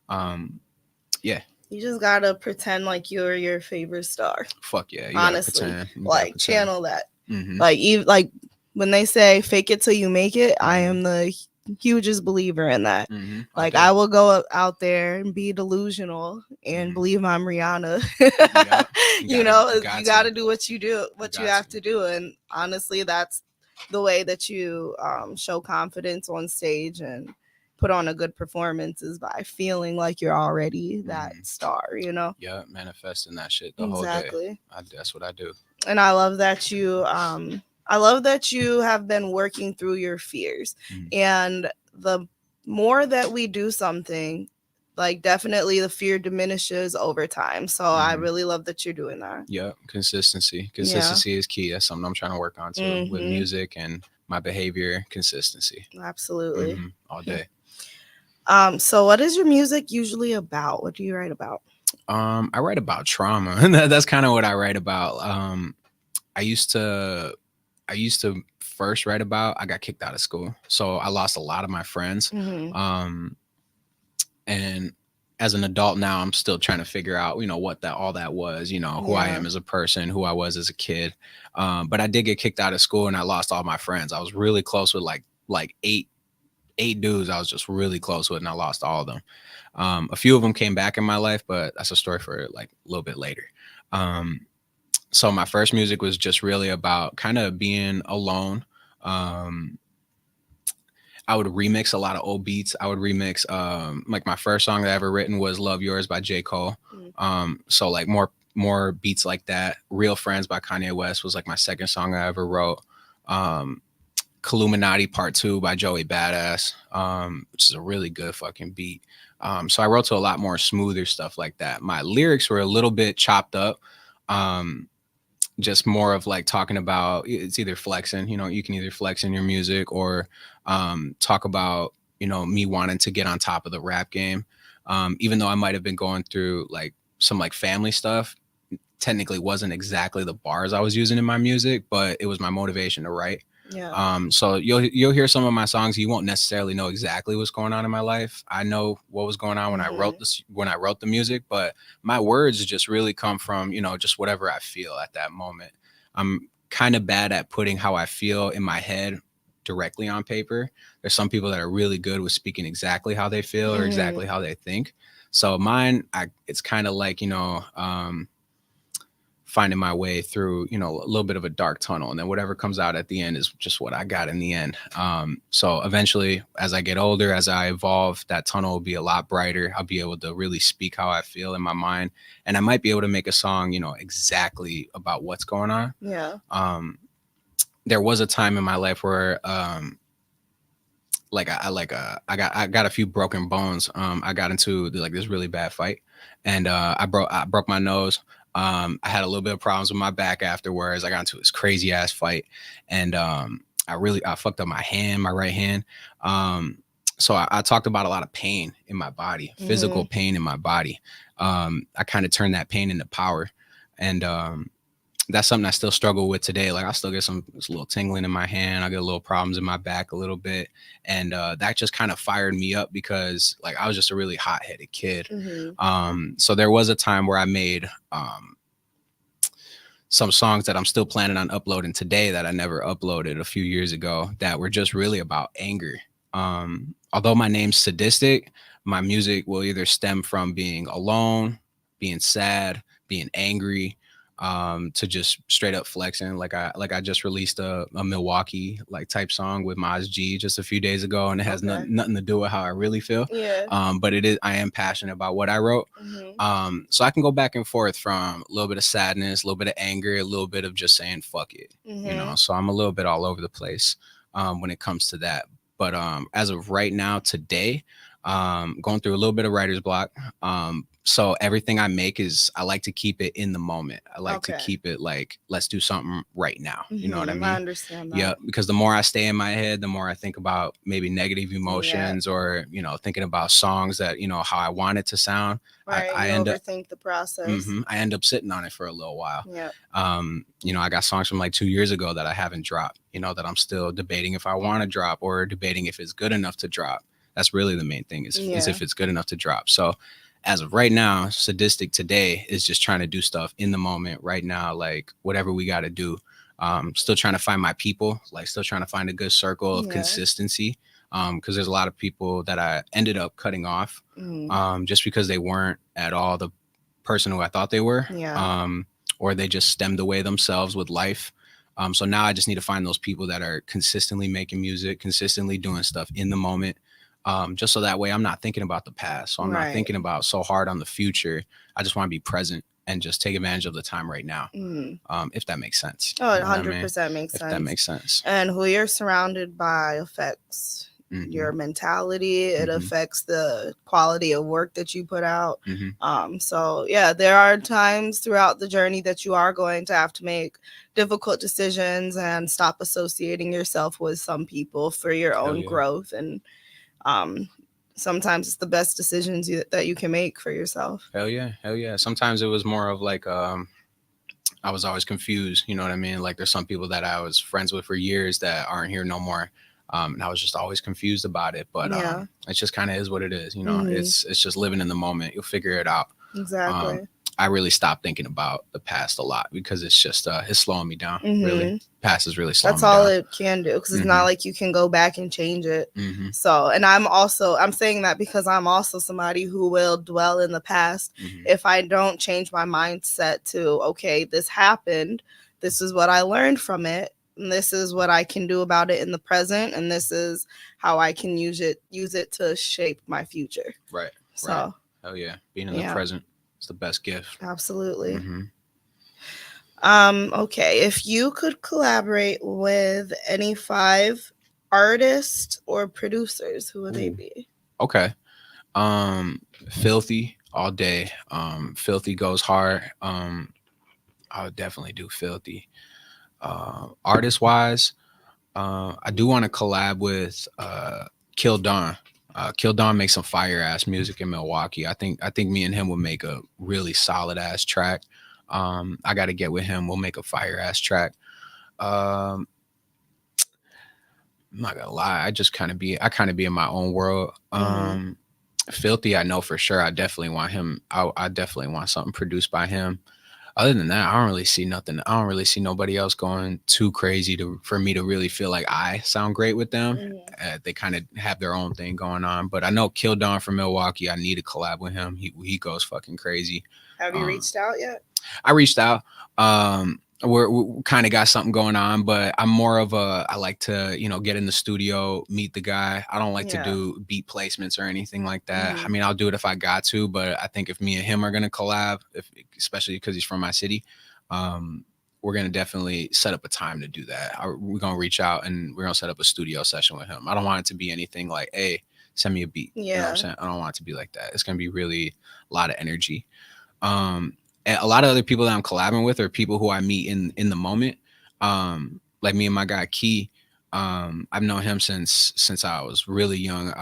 Speaker 3: Yeah.
Speaker 2: You just gotta pretend like you're your favorite star.
Speaker 3: Fuck yeah.
Speaker 2: Honestly, like channel that.
Speaker 3: Mm-hmm.
Speaker 2: Like when they say fake it till you make it, I am the hugest believer in that.
Speaker 3: Mm-hmm.
Speaker 2: Like I will go out there and be delusional and believe I'm Rihanna. You got to do what you do, what you have to do. And honestly, that's the way that you show confidence on stage and put on a good performance, is by feeling like you're already that star,
Speaker 3: Yeah, manifesting that shit the whole day. That's what I do.
Speaker 2: And I love that you have been working through your fears. And the more that we do something, like definitely the fear diminishes over time. So I really love that you're doing that.
Speaker 3: Yeah, consistency is key. That's something I'm trying to work on too, with music and my behavior. Consistency,
Speaker 2: absolutely,
Speaker 3: all day.
Speaker 2: So what is your music usually about? What do you write about?
Speaker 3: I write about trauma. That's kind of what I write about. I used to first write about, I got kicked out of school, so I lost a lot of my friends. And as an adult now, I'm still trying to figure out, what all that was, who I am as a person, who I was as a kid. But I did get kicked out of school and I lost all my friends. I was really close with like eight dudes I was just really close with, and I lost all of them. A few of them came back in my life, but that's a story for like a little bit later. So my first music was just really about kind of being alone. I would remix a lot of old beats. I would remix, like my first song that I ever written was Love Yours by J. Cole. So like more beats like that. Real Friends by Kanye West was like my second song I ever wrote. Illuminati Part 2 by Joey Badass, which is a really good fucking beat. So I wrote to a lot more smoother stuff like that. My lyrics were a little bit chopped up. Just more of like talking about, it's either flexing, you can either flex in your music or talk about, me wanting to get on top of the rap game. Even though I might have been going through like some like family stuff, technically wasn't exactly the bars I was using in my music, but it was my motivation to write.
Speaker 2: Yeah.
Speaker 3: So you'll hear some of my songs. You won't necessarily know exactly what's going on in my life. I know what was going on when I wrote the music, but my words just really come from, just whatever I feel at that moment. I'm kind of bad at putting how I feel in my head directly on paper. There's some people that are really good with speaking exactly how they feel or exactly how they think. So mine, it's kind of like, finding my way through, a little bit of a dark tunnel, and then whatever comes out at the end is just what I got in the end. So eventually, as I get older, as I evolve, that tunnel will be a lot brighter. I'll be able to really speak how I feel in my mind, and I might be able to make a song, exactly about what's going on.
Speaker 2: Yeah.
Speaker 3: There was a time in my life where, I got a few broken bones. I got into like this really bad fight, and I broke my nose. I had a little bit of problems with my back afterwards. I got into this crazy ass fight, and I fucked up my right hand. So I talked about a lot of pain in my body, physical pain in my body. I kind of turned that pain into power, and that's something I still struggle with today. Like I still get this little tingling in my hand. I get a little problems in my back a little bit. And that just kind of fired me up because like I was just a really hot-headed kid. So there was a time where I made some songs that I'm still planning on uploading today that I never uploaded a few years ago that were just really about anger. Although my name's Sadistic, my music will either stem from being alone, being sad, being angry, to just straight up flexing. Like I just released a Milwaukee like type song with Maz G just a few days ago, and it has nothing to do with how I really feel.
Speaker 2: Yeah.
Speaker 3: But I am passionate about what I wrote. So I can go back and forth from a little bit of sadness, a little bit of anger, a little bit of just saying fuck it. So I'm a little bit all over the place when it comes to that. But as of right now, today, Going through a little bit of writer's block. So everything I make I like to keep it in the moment. I like to keep it like, let's do something right now. You know what I mean?
Speaker 2: I understand that.
Speaker 3: Yeah, because the more I stay in my head, the more I think about maybe negative emotions or, thinking about songs that, how I want it to sound.
Speaker 2: Right,
Speaker 3: I
Speaker 2: you
Speaker 3: end up
Speaker 2: overthink the process.
Speaker 3: I end up sitting on it for a little while.
Speaker 2: Yeah.
Speaker 3: I got songs from like 2 years ago that I haven't dropped, that I'm still debating if I want to drop or debating if it's good enough to drop. That's really the main thing is if it's good enough to drop. So as of right now, Sadistic today is just trying to do stuff in the moment right now, like whatever we got to do. Still trying to find my people, like still trying to find a good circle of consistency. Because there's a lot of people that I ended up cutting off just because they weren't at all the person who I thought they were, or they just stemmed away themselves with life. So now I just need to find those people that are consistently making music, consistently doing stuff in the moment. Just so that way I'm not thinking about the past. So I'm not thinking about so hard on the future. I just want to be present and just take advantage of the time right now. If that makes sense.
Speaker 2: Oh, it 100% makes sense.
Speaker 3: If that makes sense.
Speaker 2: And who you're surrounded by affects your mentality. It affects the quality of work that you put out. So yeah, there are times throughout the journey that you are going to have to make difficult decisions and stop associating yourself with some people for your own growth. And sometimes it's the best decisions that you can make for yourself.
Speaker 3: Hell yeah. Sometimes it was more of like I was always confused, you know what I mean? Like there's some people that I was friends with for years that aren't here no more. And I was just always confused about it, but it just kind of is what it is, it's just living in the moment. You'll figure it out.
Speaker 2: Exactly.
Speaker 3: I really stopped thinking about the past a lot because it's just it's slowing me down. Really, past is really slowing me down.
Speaker 2: That's all it can do, because it's not like you can go back and change it. So, and I'm saying that because I'm also somebody who will dwell in the past if I don't change my mindset to, okay, this happened, this is what I learned from it, and this is what I can do about it in the present, and this is how I can use it to shape my future.
Speaker 3: Right.
Speaker 2: So,
Speaker 3: hell yeah, being in the present. It's the best gift.
Speaker 2: Absolutely. Okay, if you could collaborate with any 5 artists or producers, who would they be?
Speaker 3: Okay. Filthy all day. Filthy goes hard. I would definitely do Filthy. Artist wise, I do want to collab with Kill Don. Kill Don makes some fire ass music in Milwaukee. I think me and him will make a really solid ass track. I got to get with him. We'll make a fire ass track. I'm not gonna lie. I kind of be in my own world. Filthy, I know for sure. I definitely want him. I definitely want something produced by him. Other than that, I don't really see nothing. I don't really see nobody else going too crazy for me to really feel like I sound great with them. They kind of have their own thing going on. But I know Kill Don from Milwaukee. I need to collab with him. He goes fucking crazy.
Speaker 2: Have you reached out yet?
Speaker 3: I reached out. We kind of got something going on, but I'm more of I like to, get in the studio, meet the guy. I don't like to do beat placements or anything like that. I mean, I'll do it if I got to, but I think if me and him are going to collab, especially because he's from my city, we're going to definitely set up a time to do that. We're going to reach out and we're going to set up a studio session with him. I don't want it to be anything like, hey, send me a beat. You know what I'm saying? I don't want it to be like that. It's going to be really a lot of energy. And a lot of other people that I'm collabing with are people who I meet in the moment. Like me and my guy Key. I've known him since I was really young.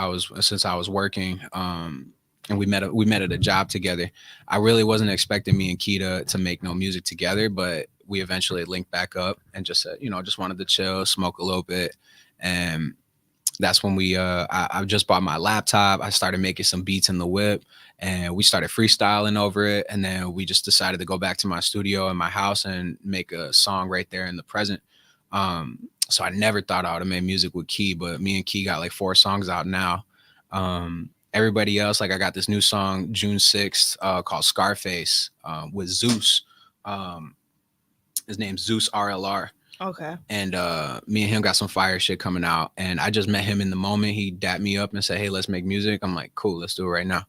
Speaker 3: Since I was working. And we met at a job together. I really wasn't expecting me and Key to make no music together, but we eventually linked back up and just said, just wanted to chill, smoke a little bit. And that's when I just bought my laptop. I started making some beats in the whip and we started freestyling over it. And then we just decided to go back to my studio in my house and make a song right there in the present. So I never thought I would have made music with Key, but me and Key got like 4 songs out now. Everybody else, like I got this new song June 6th called Scarface with Zeus. His name's Zeus RLR.
Speaker 2: Okay. And
Speaker 3: me and him got some fire shit coming out. And I just met him in the moment. He dapped me up and said, hey, let's make music. I'm like, cool, let's do it right now.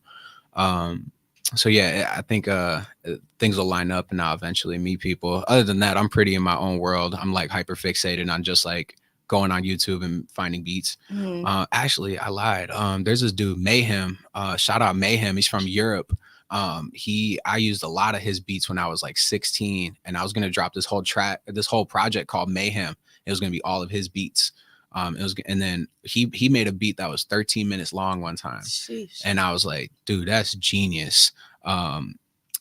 Speaker 3: So yeah, I think things will line up and I'll eventually meet people. Other than that, I'm pretty in my own world. I'm like hyper fixated on just like going on YouTube and finding beats. Actually, I lied. There's this dude Mayhem. Shout out Mayhem. He's from Europe. I used a lot of his beats when I was like 16, and I was gonna drop this whole project called Mayhem. It was gonna be all of his beats. And then he made a beat that was 13 minutes long one time. Sheesh. And I was like, dude, that's genius.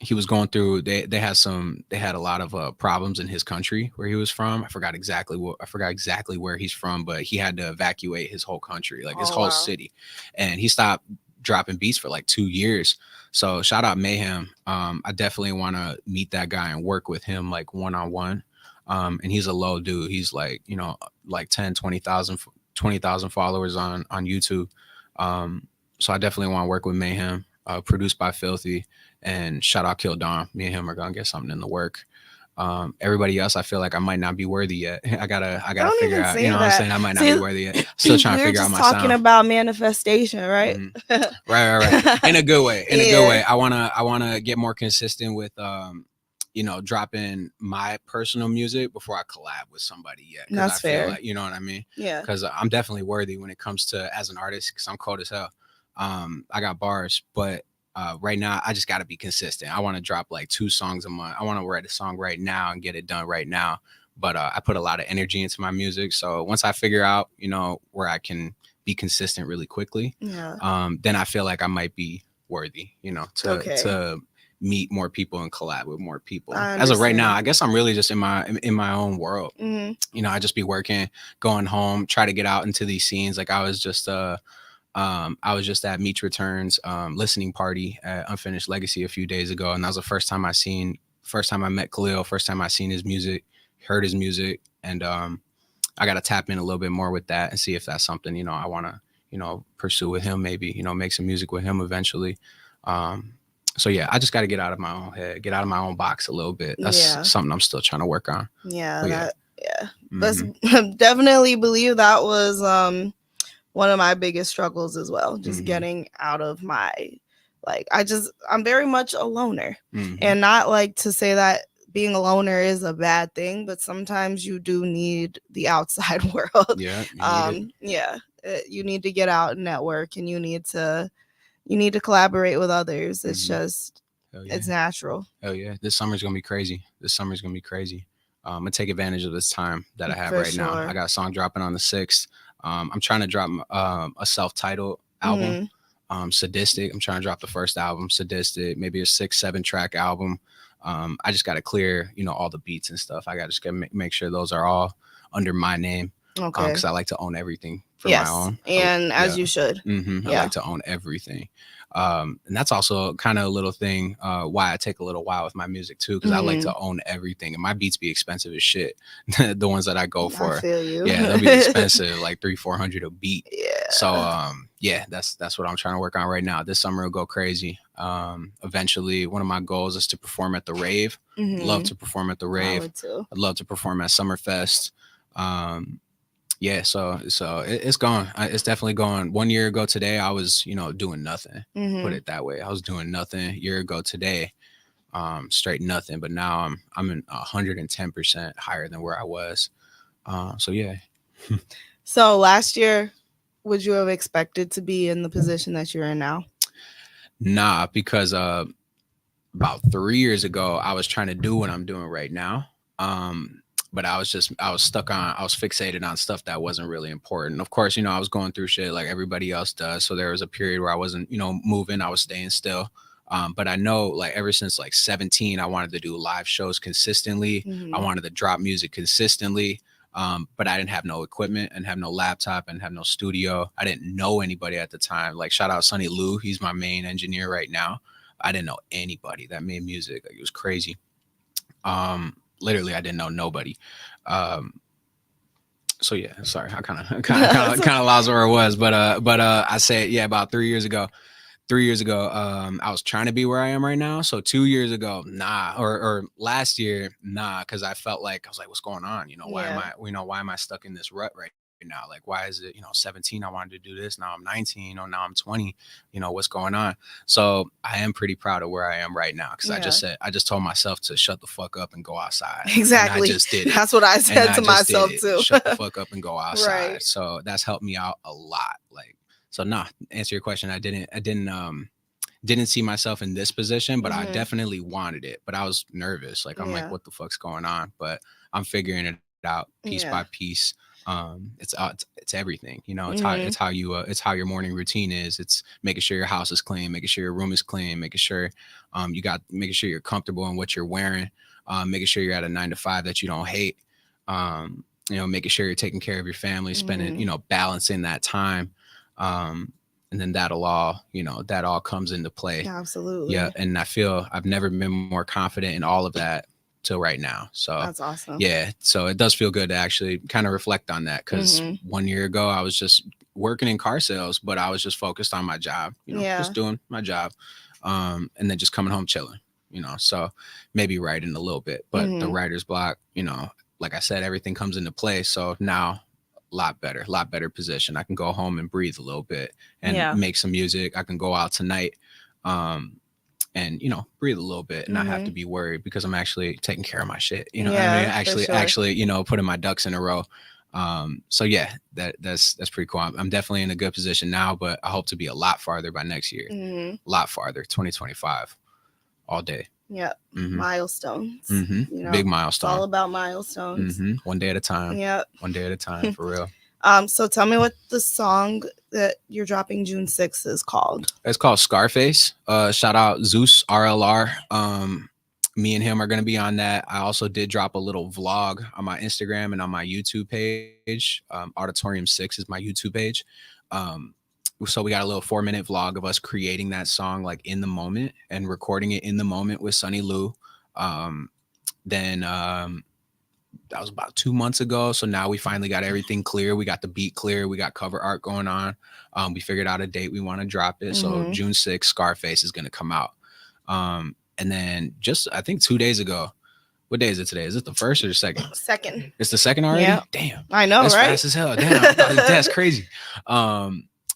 Speaker 3: He was going through, they had a lot of problems in his country where he was from. I forgot exactly where he's from, but he had to evacuate his whole country, like his whole city. And he stopped dropping beats for like 2 years. So shout out Mayhem. I definitely want to meet that guy and work with him like one-on-one. And he's a low dude. He's like, you know, like 10, 20,000 followers on YouTube. So I definitely want to work with Mayhem, produced by Filthy, and shout out Kill Dom. Me and him are going to get something in the work. Everybody else, I feel like I might not be worthy yet. I gotta figure out, you know what I'm saying? I might not be worthy yet. Still trying to figure out my sound.
Speaker 2: Talking about manifestation, right?
Speaker 3: Right. In a good way. In a good way. I wanna get more consistent with you know, dropping my personal music before I collab with somebody yet.
Speaker 2: That's fair.
Speaker 3: Like, you know what I mean?
Speaker 2: Yeah.
Speaker 3: Because I'm definitely worthy when it comes to as an artist, because I'm cold as hell. I got bars, but right now I just got to be consistent. I want to drop like 2 songs a month. I want to write a song right now and get it done right now. But I put a lot of energy into my music. So once I figure out, you know, where I can be consistent really quickly, then I feel like I might be worthy, you know, to meet more people and collab with more people. As of right now, I guess I'm really just in my own world. You know, I just be working, going home, try to get out into these scenes. Like I was just at Meech Returns listening party at Unfinished Legacy a few days ago, and that was the first time I met Khalil, first time I seen his music, heard his music, and I got to tap in a little bit more with that and see if that's something, you know, I want to, you know, pursue with him, maybe, you know, make some music with him eventually. So yeah, I just got to get out of my own head, get out of my own box a little bit. That's something I'm still trying to work on.
Speaker 2: Let's definitely believe that was one of my biggest struggles as well. Just getting out of my, like, I'm very much a loner, and not like to say that being a loner is a bad thing, but sometimes you do need the outside world. You need to get out and network, and you need to collaborate with others. It's just, it's natural.
Speaker 3: Oh yeah. This summer's going to be crazy. I'm going to take advantage of this time that I have right now. I got a song dropping on the 6th. I'm trying to drop a self-titled album, Sadistic. I'm trying to drop the first album, Sadistic, maybe a 6-7 track album. I just got to clear, you know, all the beats and stuff. I got to make sure those are all under my name. Because I like to own everything for my own.
Speaker 2: And as you should.
Speaker 3: I like to own everything. And that's also kind of a little thing why I take a little while with my music too, because I like to own everything, and my beats be expensive as shit. The ones that I go for,
Speaker 2: I feel you.
Speaker 3: They'll be expensive, like $300-400 a beat. So that's what I'm trying to work on right now. This summer will go crazy. Eventually, one of my goals is to perform at the rave. Love to perform at the rave. I'd love to perform at Summerfest. So it's going. It's definitely going. 1 year ago today, I was, you know, doing nothing. Put it that way. I was doing nothing. A year ago today, straight nothing. But now I'm in 110% higher than where I was. So yeah.
Speaker 2: So last year, would you have expected to be in the position that you're in now?
Speaker 3: Nah, because about 3 years ago, I was trying to do what I'm doing right now. But I was fixated on stuff that wasn't really important. Of course, you know, I was going through shit like everybody else does. So there was a period where I wasn't, you know, moving, I was staying still. But I know, like, ever since like 17, I wanted to do live shows consistently. I wanted to drop music consistently. But I didn't have no equipment and have no laptop and have no studio. I didn't know anybody at the time. Like, shout out Sonny Lou. He's my main engineer right now. I didn't know anybody that made music. Like, it was crazy. Literally, I didn't know nobody. So yeah, sorry, I kind of lost where it was, but I said, yeah, about 3 years ago. 3 years ago, I was trying to be where I am right now. So 2 years ago, nah, or last year, nah, because I felt like I was like, what's going on? You know, why am I stuck in this rut right now? Like, why is it, 17, I wanted to do this. Now I'm 19, now I'm 20, what's going on? So I am pretty proud of where I am right now. Cause I just told myself to shut the fuck up and go outside.
Speaker 2: Exactly.
Speaker 3: And I just did it.
Speaker 2: That's what I said to myself too.
Speaker 3: Shut the fuck up and go outside.
Speaker 2: Right.
Speaker 3: So that's helped me out a lot. Like, so answer your question. I didn't see myself in this position, but I definitely wanted it, but I was nervous. Like, I'm like, what the fuck's going on? But I'm figuring it out piece by piece. It's everything, it's how your morning routine is. It's making sure your house is clean, making sure your room is clean, making sure making sure you're comfortable in what you're wearing, making sure you're at a 9 to 5 that you don't hate, making sure you're taking care of your family, spending, balancing that time. And then that all comes into play.
Speaker 2: Yeah, absolutely.
Speaker 3: Yeah. And I feel I've never been more confident in all of that till right now. So
Speaker 2: that's awesome.
Speaker 3: Yeah. So it does feel good to actually kind of reflect on that. Cause 1 year ago I was just working in car sales, but I was just focused on my job, just doing my job. And then just coming home chilling, so maybe writing a little bit, but the writer's block, like I said, everything comes into play. So now lot better position. I can go home and breathe a little bit and make some music. I can go out tonight and breathe a little bit and not have to be worried because I'm actually taking care of my shit. Actually putting my ducks in a row. So yeah, that's pretty cool. I'm definitely in a good position now, but I hope to be a lot farther by next year. A lot farther, 2025 all day.
Speaker 2: Yeah. Milestones.
Speaker 3: Big milestone.
Speaker 2: It's all about milestones.
Speaker 3: One day at a time.
Speaker 2: Yeah.
Speaker 3: One day at a time, for real.
Speaker 2: So tell me what the song that you're dropping June 6th is called.
Speaker 3: It's called Scarface. Shout out Zeus RLR. Me and him are going to be on that. I also did drop a little vlog on my Instagram and on my YouTube page. Auditorium 6 is my YouTube page. So we got a little 4-minute vlog of us creating that song like in the moment and recording it in the moment with Sunny Lou. Then that was about 2 months ago. So now we finally got everything clear. We got the beat clear. We got cover art going on. We figured out a date we want to drop it. So June 6th, Scarface is going to come out. And then just, I think 2 days ago, what day is it today? Is it the 1st or the 2nd?
Speaker 2: 2nd.
Speaker 3: It's the 2nd already?
Speaker 2: Yeah.
Speaker 3: Damn.
Speaker 2: I know,
Speaker 3: that's
Speaker 2: right?
Speaker 3: Fast as hell. Damn. That's crazy.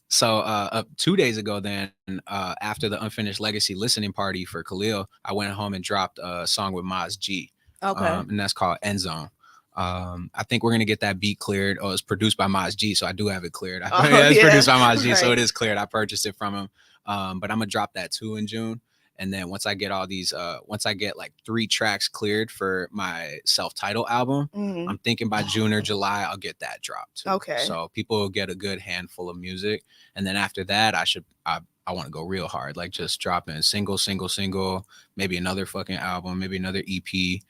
Speaker 3: So 2 days ago then, after the Unfinished Legacy listening party for Khalil, I went home and dropped a song with Maz G.
Speaker 2: Okay.
Speaker 3: And that's called End Zone. I think we're going to get that beat cleared. Oh, it's produced by Maz G, so I do have it cleared. It's produced by Maz G, right. So it is cleared. I purchased it from him. But I'm going to drop that too in June. And then once I get all these, once I get like 3 tracks cleared for my self-titled album, I'm thinking by June or July, I'll get that dropped.
Speaker 2: Okay.
Speaker 3: So people will get a good handful of music. And then after that, I want to go real hard, like just dropping a single, maybe another fucking album, maybe another EP.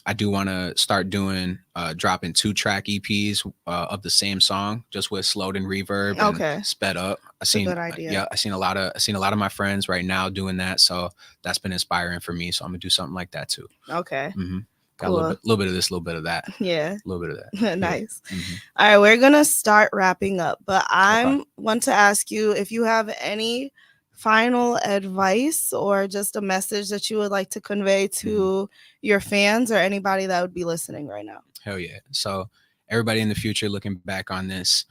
Speaker 3: I do want to start doing dropping 2-track EPs of the same song, just with slowed and reverb and sped up.
Speaker 2: Good idea.
Speaker 3: Yeah, I seen a lot of my friends right now doing that, so that's been inspiring for me. So I'm gonna do something like that too.
Speaker 2: Okay.
Speaker 3: Got
Speaker 2: cool.
Speaker 3: a little bit of this, a little bit of that.
Speaker 2: Yeah.
Speaker 3: A little bit of that.
Speaker 2: Nice. All right, we're gonna start wrapping up, but I want to ask you if you have any final advice or just a message that you would like to convey to your fans or anybody that would be listening right now.
Speaker 3: Hell yeah. So everybody in the future looking back on this,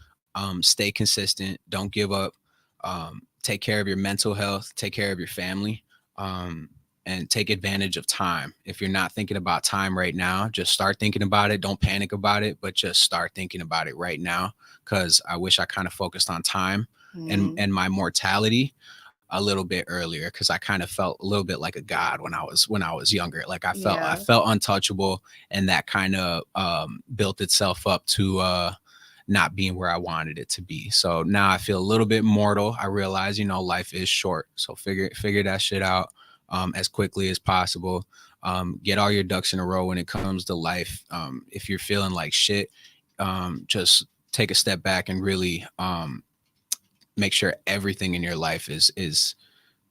Speaker 3: stay consistent, don't give up, take care of your mental health, take care of your family, and take advantage of time. If you're not thinking about time right now, just start thinking about it. Don't panic about it, but just start thinking about it right now. Cause I wish I kind of focused on time and my mortality a little bit earlier, because I kind of felt a little bit like a god when I was younger. Like I felt untouchable, and that kind of built itself up to not being where I wanted it to be. So now I feel a little bit mortal. I realize, life is short. So figure that shit out as quickly as possible. Get all your ducks in a row when it comes to life. If you're feeling like shit, just take a step back and really make sure everything in your life is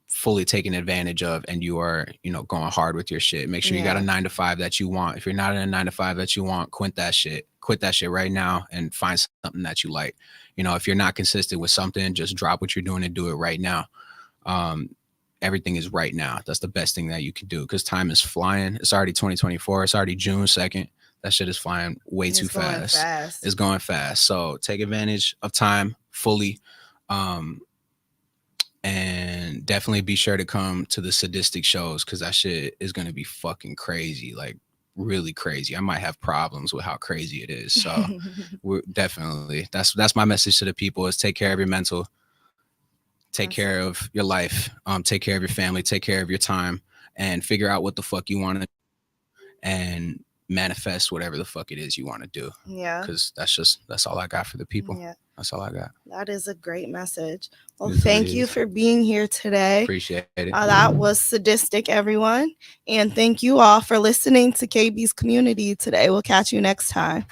Speaker 3: fully taken advantage of, and you are, going hard with your shit. Make sure you got a 9 to 5 that you want. If you're not in a 9 to 5 that you want, quit that shit right now and find something that you like. If you're not consistent with something, just drop what you're doing and do it right now. Everything is right now. That's the best thing that you can do, because time is flying. It's already 2024. It's already June 2nd. That shit is flying way too fast. It's going fast. So take advantage of time fully. And definitely be sure to come to the Sadistic shows, because that shit is going to be fucking crazy. Like really crazy. I might have problems with how crazy it is. So we're definitely, that's my message to the people, is take care of your mental, take care of your life, take care of your family, take care of your time, and figure out what the fuck you want to, and manifest whatever the fuck it is you want to do.
Speaker 2: Yeah.
Speaker 3: Because that's all I got for the people. Yeah. That's all I got.
Speaker 2: That is a great message. Well, thank you for being here today.
Speaker 3: Appreciate it.
Speaker 2: That was Sadistic, everyone. And thank you all for listening to KBs Community today. We'll catch you next time.